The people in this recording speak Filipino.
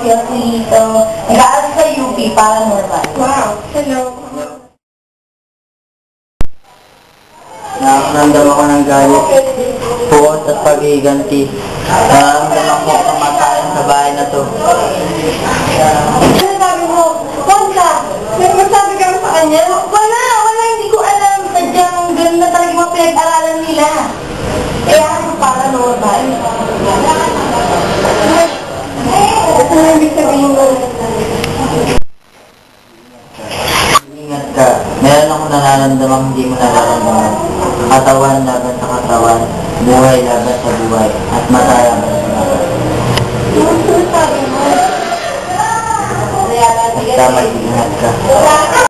Joselito. Nag-aaral sa UP, Paranormal. Wow. Hello. Nakaramdam ako ng galit, puot at pag-iganti. Nakaramdam ako kamatayan sa bahay na to. Ano sabi mo? Wala! May masabi ka sa kanya? Wala! Hindi ko alam. Sadyang ganun na talaga mga pinag-aralan nila. Kaya ako Paranormal. Ito na ibig sabihin mo. Ingat ka, meron akong nararamdamang hindi mo nararamdaman. Katawan laban sa katawan, buhay laban sa buhay, at mata laban sa mata. Ano sabi mo? Basta mag-ingat ka.